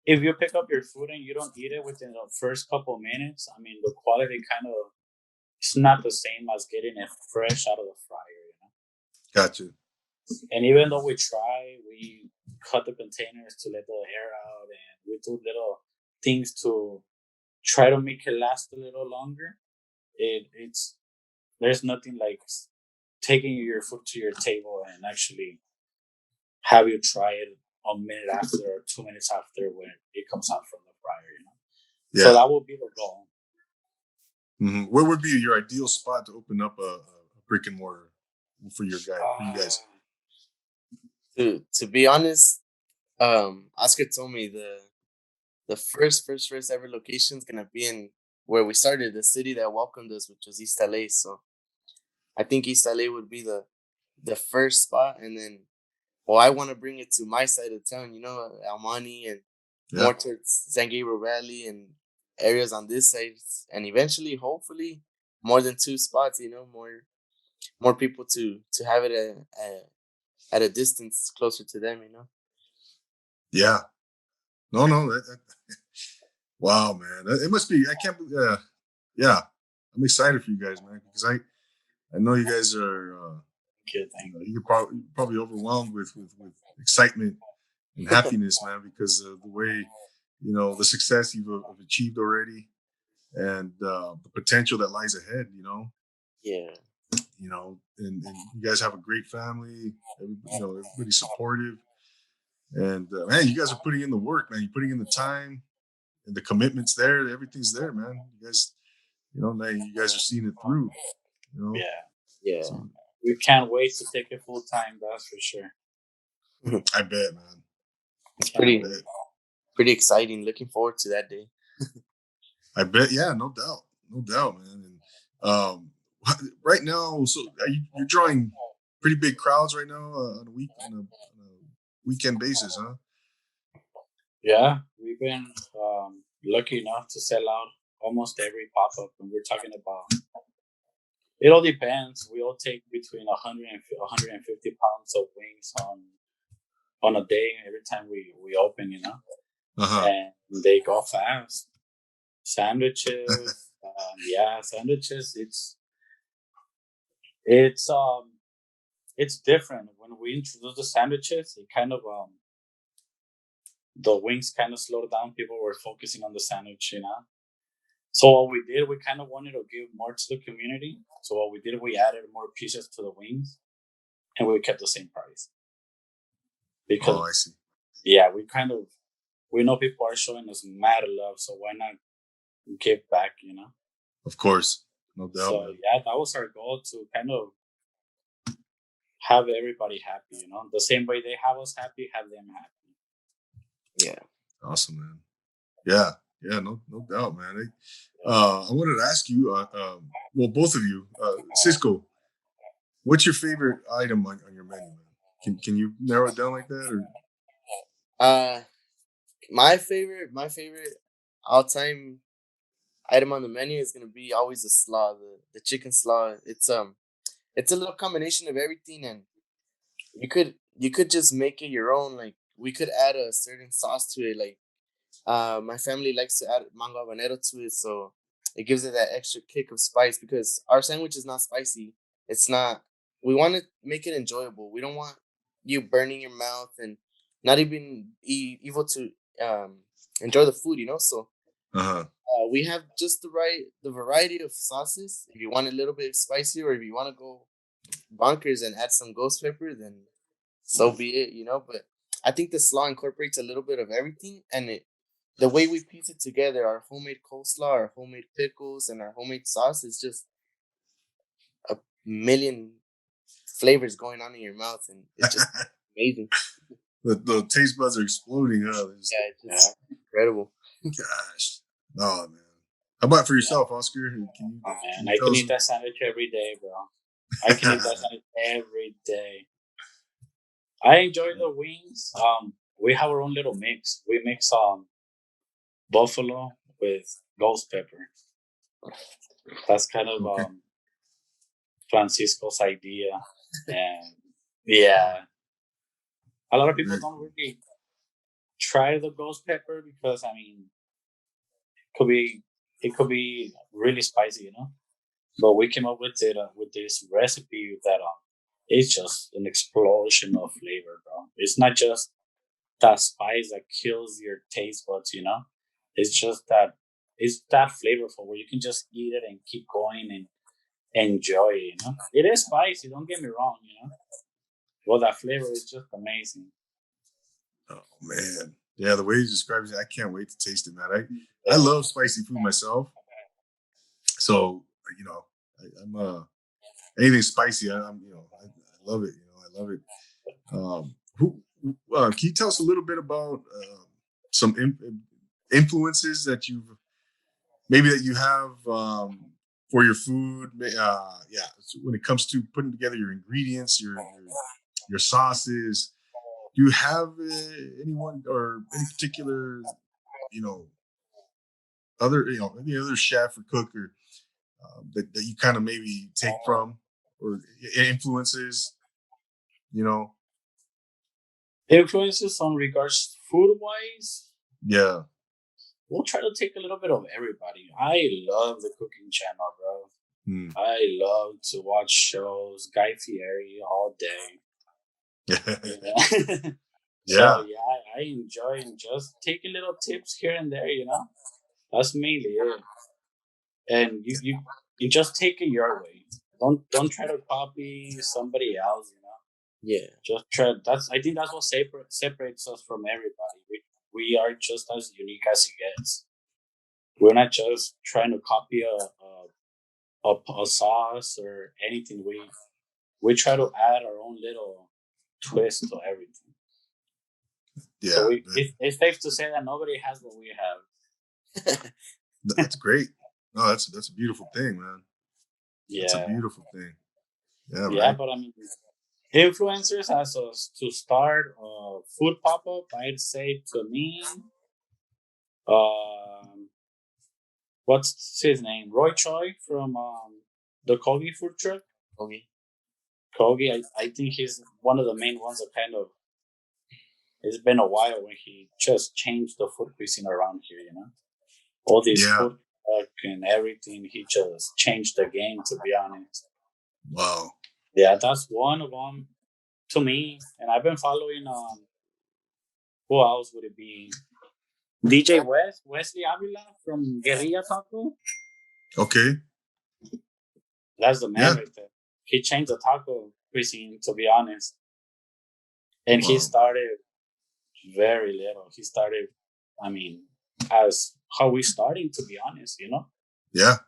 if you pick up your food and you don't eat it within the first couple of minutes, I mean, the quality kind of it's not the same as getting it fresh out of the fryer. Gotcha. And even though we try, we cut the containers to let the air out, and we do little things to try to make it last a little longer. It's there's nothing like taking your food to your table and actually have you try it a minute after or 2 minutes after when it comes out from the fryer. Yeah. So that would be the goal. Mm-hmm. Where would be your ideal spot to open up a brick and mortar for you guys? To be honest, Oscar told me the first ever location is gonna be in where we started, the city that welcomed us, which was East LA. So I think East LA would be the first spot, and then I want to bring it to my side of town, Almani and more towards San Gabriel Valley and areas on this side, and eventually, hopefully, more than 2 spots. More people to have it at a distance closer to them. Yeah. No. Wow, man. It must be. I can't believe. Yeah. I'm excited for you guys, man, because I know you guys are. You're probably overwhelmed with excitement and happiness, man, because of the way the success you've achieved already, and the potential that lies ahead. Yeah. And you guys have a great family. Everybody's supportive, and man, you guys are putting in the work, man. You're putting in the time, and the commitment's there. Everything's there, man. You guys, now you guys are seeing it through. Yeah. So we can't wait to take it full time. That's for sure. I bet, man. It's pretty exciting. Looking forward to that day. I bet, yeah, no doubt, man. And right now, so you're drawing pretty big crowds right now on a weekend basis, huh? Yeah, we've been lucky enough to sell out almost every pop up, and we're talking about. It all depends. We all take between 100 and 150 pounds of wings on a day every time we open, and they go fast. Sandwiches, sandwiches. It's different when we introduce the sandwiches. It kind of the wings kind of slowed down. People were focusing on the sandwich, So what we did, we kind of wanted to give more to the community. So what we did, we added more pieces to the wings, and we kept the same price. Because I see. Yeah, we know people are showing us mad love, so why not give back? Of course, no doubt. So yeah, that was our goal, to kind of have everybody happy. The same way they have us happy, have them happy. Yeah. Awesome, man. Yeah, no doubt, man. I wanted to ask you, well, both of you, Cisco, what's your favorite item on your menu, man? Can you narrow it down like that, or? My favorite all-time item on the menu is gonna be always the slaw, the chicken slaw. It's a little combination of everything, and you could just make it your own. Like, we could add a certain sauce to it. Like, my family likes to add mango habanero to it, so it gives it that extra kick of spice, because our sandwich is not spicy. It's not. We want to make it enjoyable. We don't want you burning your mouth and not even able to enjoy the food. So we have just the variety of sauces. If you want a little bit spicy, or if you want to go bonkers and add some ghost pepper, then so be it. But I think the slaw incorporates a little bit of everything, and the way we piece it together, our homemade coleslaw, our homemade pickles, and our homemade sauce, is just a million flavors going on in your mouth, and it's just amazing. The taste buds are exploding. It's just incredible. Gosh, oh man. How about for yourself, Oscar? Can you, oh man, I can eat that sandwich every day, bro. I can eat that sandwich every day. I enjoy the wings. We have our own little mix. We mix buffalo with ghost pepper. That's kind of Francisco's idea, and yeah, a lot of people don't really try the ghost pepper because I mean, it could be really spicy, you know. But we came up with it with this recipe that it's just an explosion of flavor, bro. It's not just that spice that kills your taste buds, you know. It's just that it's that flavorful where you can just eat it and keep going and enjoy it, you know. It is spicy, don't get me wrong, you know. Well, that flavor is just amazing. Oh man, yeah, the way you describe it, I can't wait to taste it, man. I love spicy food myself, so you know, I'm anything spicy, I'm I love it. I love it. Who can you tell us a little bit about some influences that you've maybe that you have for your food? Yeah, so when it comes to putting together your ingredients, your sauces, do you have anyone or any particular, you know, any other chef or cook or that you kind of maybe take from or influences, you know? Influences on regards food wise, Yeah. we'll try to take a little bit of everybody. I love the cooking channel, bro. I love to watch shows, Guy Fieri all day. Yeah. So yeah, I enjoy just taking little tips here and there, you know. That's mainly it. And you just take it your way. Don't try to copy somebody else, you know. Yeah. Just try. I think that's what separates us from everybody. We are just as unique as it gets. We're not just trying to copy a sauce or anything. We try to add our own little twist to everything. Yeah. So it's safe to say that nobody has what we have. That's great. No, that's a beautiful thing, man. Yeah. It's a beautiful thing. Yeah. Yeah, right? But I mean, influencers as us to start a food pop up, I'd say to me, what's his name? Roy Choi from the Kogi food truck. Kogi, I think he's one of the main ones that kind of. It's been a while when he just changed the food cuisine around here. You know, all this food truck and everything. He just changed the game. To be honest. Wow. Yeah, that's one of them to me, and I've been following. Who else would it be? DJ Wesley Avila from Guerrilla Taco. Okay. That's the man right there. He changed the taco cuisine, to be honest. And he started very little. He started, I mean, as how we starting, to be honest, you know? Yeah.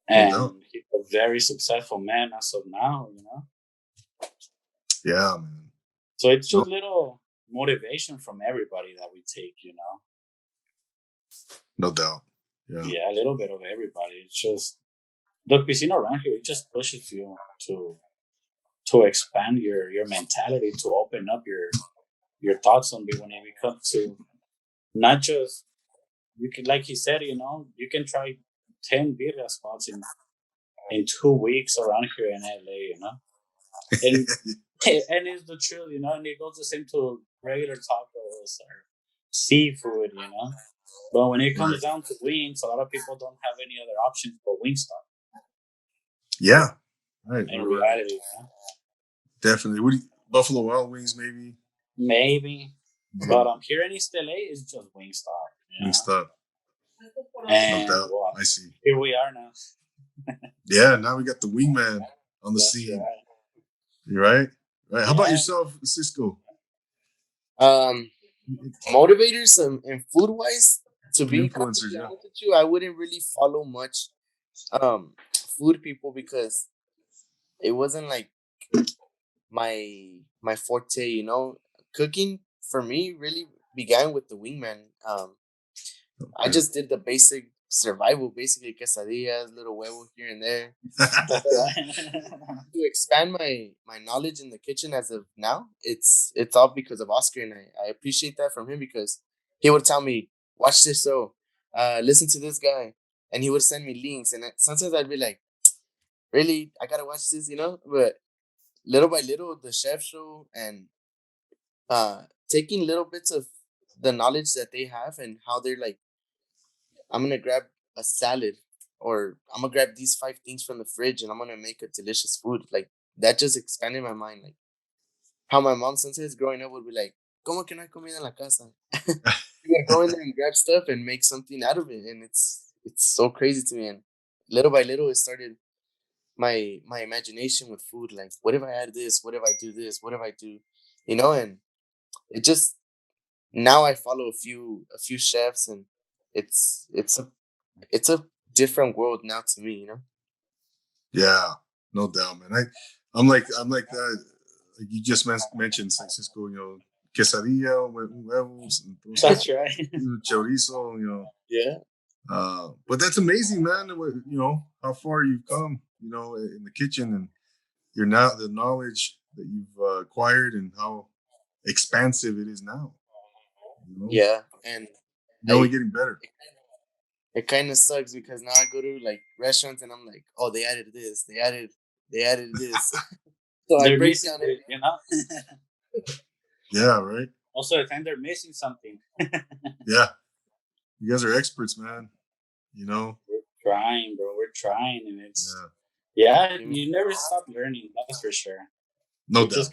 And he's a very successful man as of now, you know? Yeah, man. So it's just little motivation from everybody that we take, you know? No doubt. Yeah, a little bit of everybody. It's just the cuisine around here, it just pushes you to expand your mentality, to open up your thoughts on it when it comes to not just you can, like he said, you know, you can try 10 birria spots in 2 weeks around here in LA, you know, and it's the truth, you know, and it goes the same to regular tacos or seafood, you know. But when it comes down to wings, a lot of people don't have any other options but Wingstop. Yeah. Right. In reality, you know? Definitely. Buffalo Wild Wings, maybe? Maybe. But here in East LA, it's just Wingstop. Wingstop. And no I see. Here we are now. Yeah, now we got the wingman on the scene. Right. You're right? Right. How about yourself, Cisco? Motivators and food wise, to be influencers, honest with you, I wouldn't really follow much food people because it wasn't like my forte, you know. cooking for me really began with the wingman. I Okay. just did the basic survival, basically quesadillas, little huevo here and there. To expand my knowledge in the kitchen as of now, it's all because of Oscar, and I appreciate that from him because he would tell me, watch this show, listen to this guy, and he would send me links, and sometimes I'd be like, really, I gotta watch this, But little by little, the chef show and taking little bits of the knowledge that they have and how they're like, I'm gonna grab a salad or I'm gonna grab these 5 things from the fridge and I'm gonna make a delicious food. Like that just expanded my mind. Like how my mom sometimes growing up would be like, ¿Cómo que no hay comida en la casa? You would go in there and grab stuff and make something out of it. And it's so crazy to me. And little by little it started my imagination with food. Like, what if I add this? What if I do this? What if I do and it just now I follow a few chefs and it's a different world now to me. Yeah, no doubt, man. I'm like that. Like you just mentioned, Francisco. Quesadilla, huevos, That's right. chorizo. Yeah. But that's amazing, man. How far you've come. In the kitchen and the knowledge that you've acquired and how expansive it is now. Yeah. And You're only I getting better. it kind of sucks because now I go to like restaurants and I'm like, oh, they added this, they added this. So I They're break missing down it, Yeah, right. Also, the time they're missing something. Yeah, you guys are experts, man. We're trying, bro. We're trying, and it's Yeah, you never stop learning. That's for sure. no We doubt.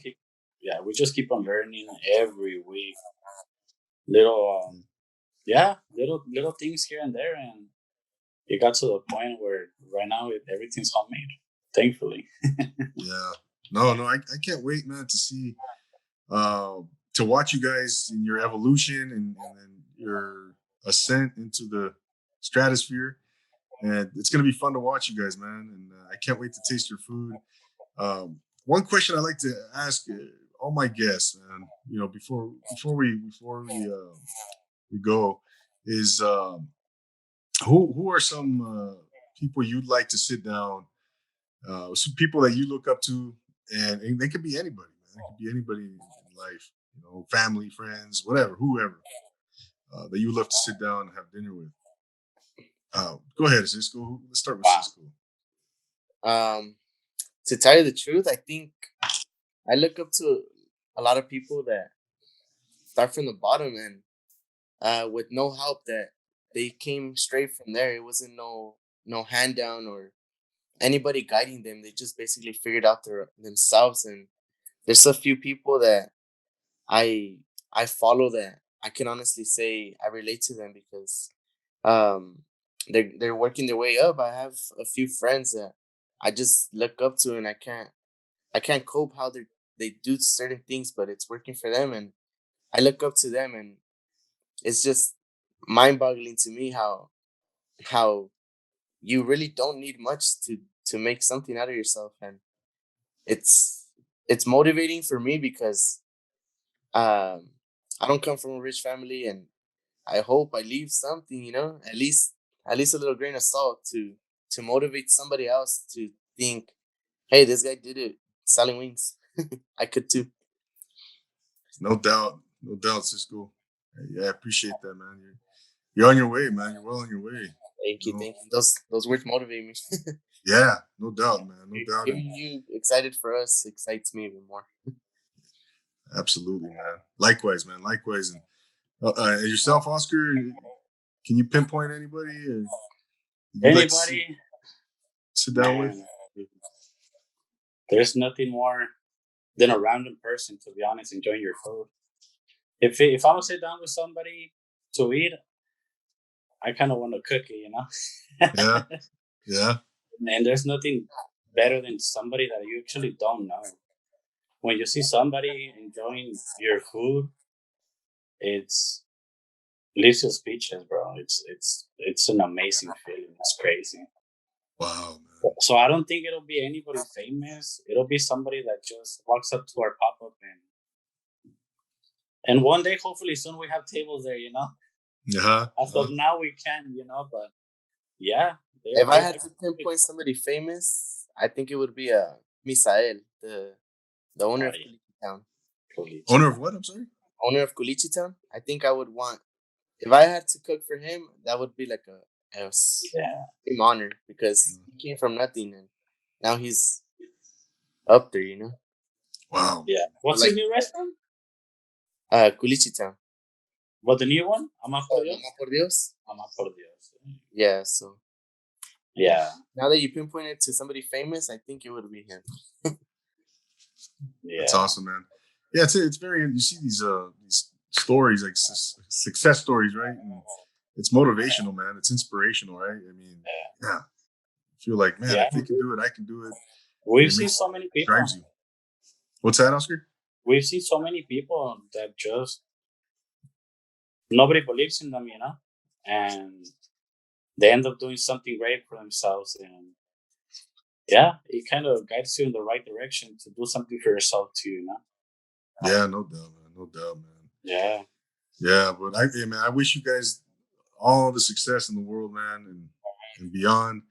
just keep on learning every week. Little, little things here and there, and it got to the point where right now everything's homemade. Thankfully. Yeah. No, I can't wait, man, to see to watch you guys in your evolution and then your ascent into the stratosphere. And it's gonna be fun to watch you guys, man. And I can't wait to taste your food. One question I like to ask all my guests, man, before we go, is who are some people you'd like to sit down, some people that you look up to, and they could be anybody, man. It could be anybody in life, family, friends, whatever, whoever, that you would love to sit down and have dinner with. Go ahead, Cisco. Let's start with Wow. Cisco. To tell you the truth, I think I look up to a lot of people that start from the bottom and with no help that they came straight from there. It wasn't no hand down or anybody guiding them. They just basically figured out themselves. And there's a few people that I I follow that I can honestly say I relate to them because um they're working their way up. I have a few friends that I just look up to and I can't cope how they do certain things, but it's working for them and I look up to them and it's just mind-boggling to me how you really don't need much to make something out of yourself, and it's it's motivating for me because um I don't come from a rich family and I hope I leave something, at least a little grain of salt to motivate somebody else to think, hey, this guy did it selling wings. I could too. No doubt, Cisco. Yeah, I appreciate that, man. You're on your way, man. You're well on your way. Thank You you, know? thank you. Those words motivate me. Yeah, no doubt, man. No doubt. Hearing you excited for us excites me even more. Absolutely, man. Likewise, man. Likewise. And yourself, Oscar, can you pinpoint anybody you'd like to Anybody, sit down with? man, there's nothing more than a random person, to be honest, enjoying your food. If I'm gonna sit down with somebody to eat, I kind of want to cook it. Yeah, yeah. And there's nothing better than somebody that you actually don't know. When you see somebody enjoying your food, it's leaves you speechless, bro. It's an amazing feeling. It's crazy. Wow, man. So I don't think it'll be anybody famous. It'll be somebody that just walks up to our pop up and And one day, hopefully, soon we have tables there. As of now, we can. But yeah. If I had to pinpoint somebody famous, I think it would be Misael, the owner of Culichi Town. Owner of what? I'm sorry? Owner of Culichi Town. I think I would want, if I had to cook for him, that would be like a extreme honor, because he came from nothing and now he's up there, Wow. Yeah. What's his new restaurant? Culichi Town. What, the new one? Ama por Dios? Ama por Dios. Ama por Dios. Yeah, so. Yeah. Now that you pinpointed to somebody famous, I think it would be him. Yeah. That's awesome, man. Yeah, it's very. You see these stories, like success stories, right? And it's motivational, man. It's inspirational, right? I mean, yeah. I feel like, man, if they can do it, I can do it. We've seen so many people. Drives you. What's that, Oscar? We've seen so many people that just nobody believes in them, and they end up doing something great for themselves. And yeah, it kind of guides you in the right direction to do something for yourself too, Yeah, no doubt, man. No doubt, man. Yeah. Yeah, but I wish you guys all the success in the world, man, and beyond.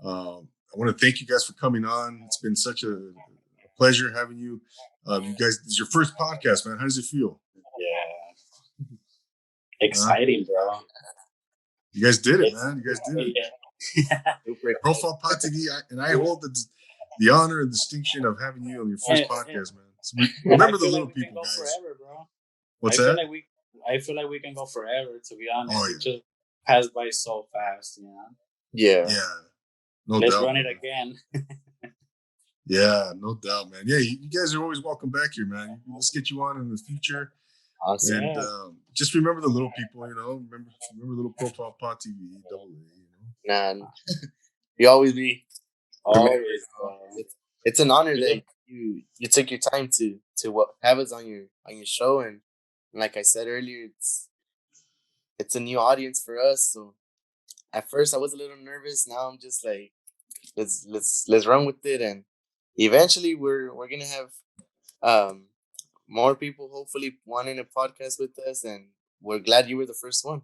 I want to thank you guys for coming on. It's been such a pleasure having you. You guys, this is your first podcast, man. How does it feel? Yeah. Exciting, bro. You guys did it, man. You guys did it. Yeah. Profile Pod TV, and I hold the honor and distinction of having you on your first podcast, man. So remember the little people, guys. Forever, bro. What's that? I feel like we can go forever, to be honest. Oh, yeah. It just passed by so fast, Yeah. Yeah. No Let's doubt, run it man. again. Yeah, no doubt, man. Yeah, you guys are always welcome back here, man. Let's get you on in the future. Awesome. And just remember the little people, Remember Little Profile Pod TV, AA, Nah, you always be. Always. It's an honor that you took your time to have us on your show, and like I said earlier, it's a new audience for us. So at first I was a little nervous. Now I'm just like, let's run with it, and eventually we're gonna have more people hopefully wanting a podcast with us, and we're glad you were the first one.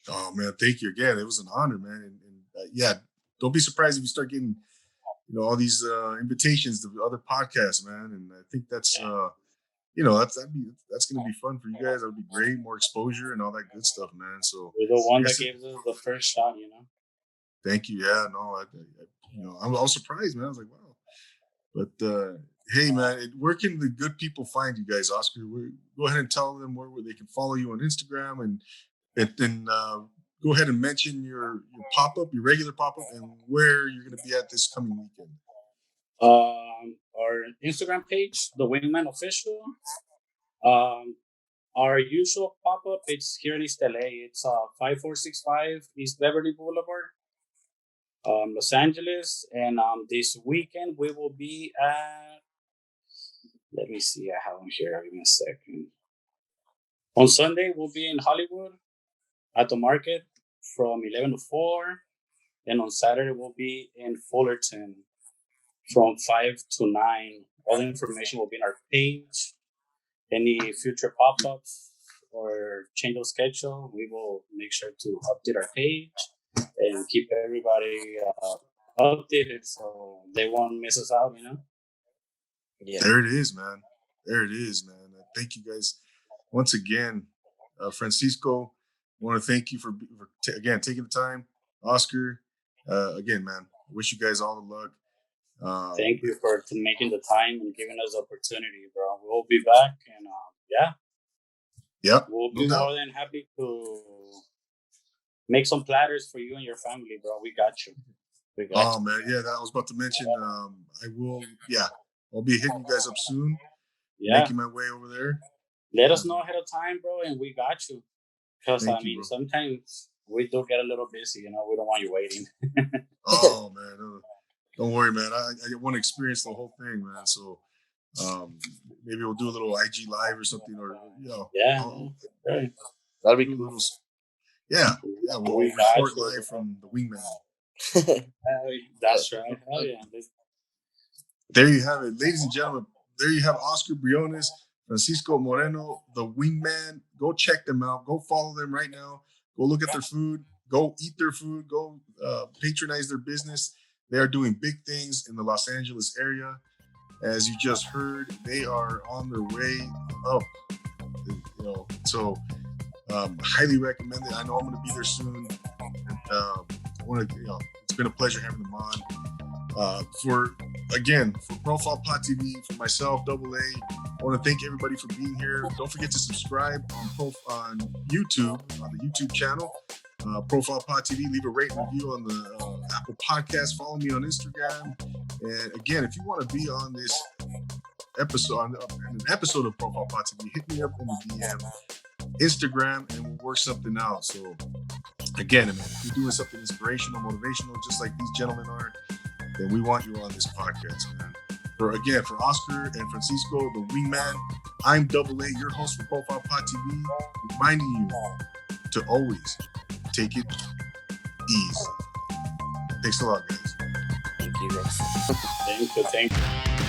Oh man, thank you again. It was an honor, man. And yeah, don't be surprised if you start getting all these invitations to other podcasts, man. And I think that's that's gonna be fun for you guys. That would be great, more exposure and all that good stuff, man. So you're the one that gave us the first shot, Thank you. Yeah, no, I was surprised, man. I was like, wow. But hey, man, where can the good people find you guys, Oscar? Go ahead and tell them where they can follow you on Instagram, and then go ahead and mention your pop-up, your regular pop-up, and where you're going to be at this coming weekend. Our Instagram page, The Wingman Official. Our usual pop-up, it's here in East LA. It's 5465 East Beverly Boulevard, Los Angeles. And this weekend we will be at, let me see, I have them here. Give me a second. On Sunday, we'll be in Hollywood at the market from 11 to 4. And on Saturday, we'll be in Fullerton from 5 to 9. All the information will be in our page. Any future pop-ups or change of schedule, we will make sure to update our page and keep everybody updated so they won't miss us out, Yeah. There it is, man. There it is, man. Thank you guys once again. Francisco, I want to thank you for again taking the time. Oscar, again, man, I wish you guys all the luck. Thank you for making the time and giving us the opportunity, bro. We'll be back, and we'll be more than happy to make some platters for you and your family, bro. We got you. Man, yeah, that I was about to mention. I will, I'll be hitting you guys up soon. Yeah, making my way over there. Let us know ahead of time, bro, and we got you. Because sometimes we do get a little busy, we don't want you waiting. Oh man. Don't worry, man. I want to experience the whole thing, man. So maybe we'll do a little IG live or something, or right. That'd be cool. We'll report live from the Wingman. That's right. Hell yeah. There you have it, ladies and gentlemen. There you have Oscar Briones, Francisco Moreno, the wingman. Go check them out. Go follow them right now. Go look at their food. Go eat their food. Go patronize their business. They are doing big things in the Los Angeles area. As you just heard, they are on their way up. So highly recommend it. I know I'm going to be there soon. And, I want to, it's been a pleasure having them on. For Profile Pod TV, for myself, Double A, I want to thank everybody for being here. Don't forget to subscribe on YouTube, on the YouTube channel, Profile Pod TV. Leave a rate and review on the Apple Podcast. Follow me on Instagram. And again, if you want to be on this episode, an episode of Profile Pod TV, hit me up in the DM, Instagram, and we'll work something out. So again, man, if you're doing something inspirational, motivational, just like these gentlemen are, then we want you on this podcast, man. For Oscar and Francisco, the wingman, I'm Double A, your host for Profile Pod TV, reminding you to always take it easy. Thanks a lot, guys. Thank you, guys. Thank you.